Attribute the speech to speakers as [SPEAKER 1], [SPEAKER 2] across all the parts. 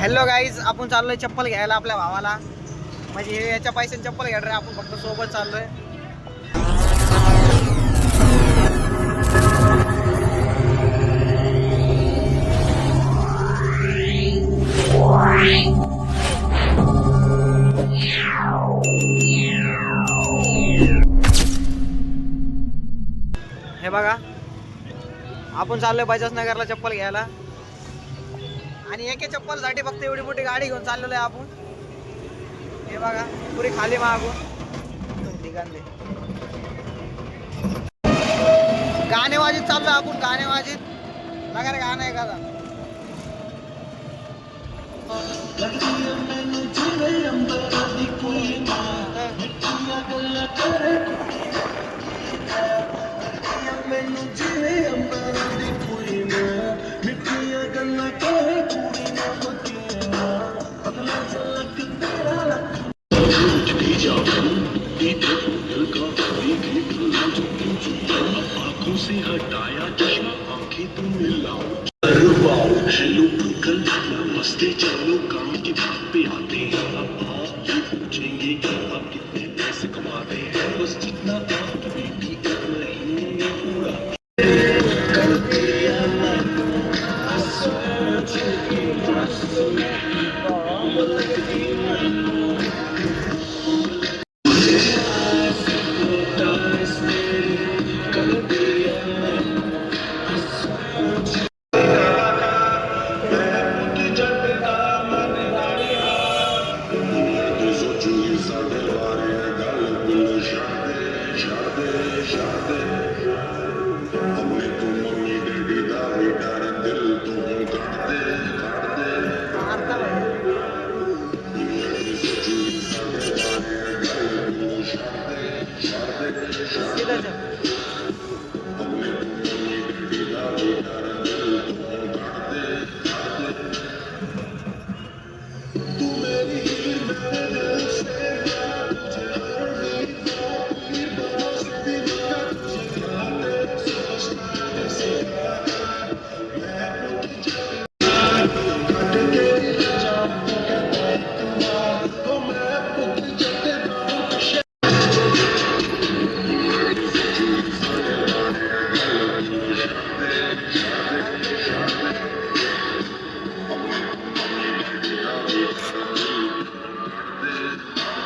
[SPEAKER 1] Hello guys, आपण चाललोय चप्पल घ्यायला आपल्या भावाला. म्हणजे हे याच्या पैशाने चप्पल घ्यायला रे, आपण फक्त सोबत चाललोय. हे बघा, आपण चाललोय बजाज नगरला चप्पल घ्यायला. आणि एके चप्पल साठी फक्त एवढी मोठी गाडी घेऊन चाललेलो आहे आपण. हे बघा, पुरी खाली मागून गाणे वाजित चाललोय आपण, गाणे वाजित. बघा रे, गाणं आहे का?
[SPEAKER 2] से हटाया चश्मा आंखें तुम मिलाओ मस्ते चलो काम की बात पे आते हैं. अब आप ये पूछेंगे कि आप कितने पैसे कमाते हैं. बस जितना आप बेटी एक महीने में पूरा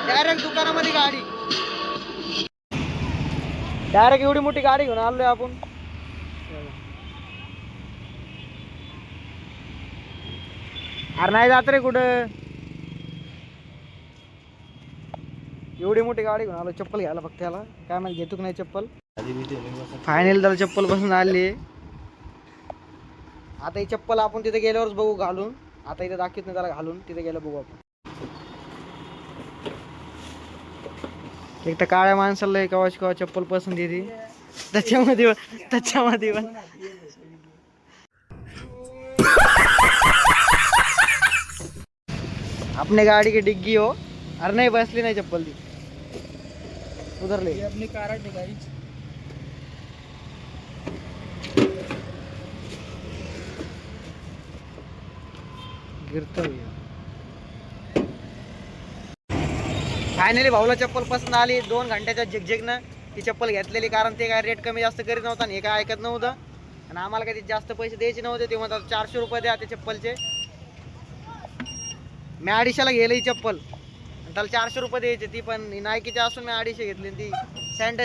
[SPEAKER 1] डायरेक्ट दुकानामध्ये गाडी. डायरेक्ट एवढी मोठी गाडी घेऊन आलोय आपण. अरे नाही जात रे कुठं. एवढी मोठी गाडी घेऊन आलो चप्पल घ्यायला फक्त. याला काय माहिती घेतो की नाही चप्पल. फायनल त्याला चप्पल बसून आली. आता ही चप्पल आपण तिथे गेल्यावरच बघू घालून. आता इथे दाखवत नाही त्याला घालून, तिथे गेलं बघू आपण. एक तर काळ्या माणसाला केव्हा चप्पल पसंत येते. त्याच्यामध्ये अपने गाड़ी की डिग्गी हो. अरे नहीं बसली नहीं चप्पल दी उधर ले अपनी कार गिरता हुआ. फायनली भाऊला चप्पल पसंत आली. 2 घंट्याच्या झिकझिकनं ती चप्पल घेतलेली. कारण ते काय रेट कमी जास्त करीत नव्हता आणि हे काय ऐकत नव्हतं. आणि आम्हाला काही जास्त पैसे द्यायचे नव्हते. ते म्हणतात 400 रुपये द्या त्या चप्पलचे. मी 250ला गेलं ही चप्पल आणि त्याला 400 रुपये द्यायचे. ती पण नायकीची असून मी 250 घेतली. ती सँडल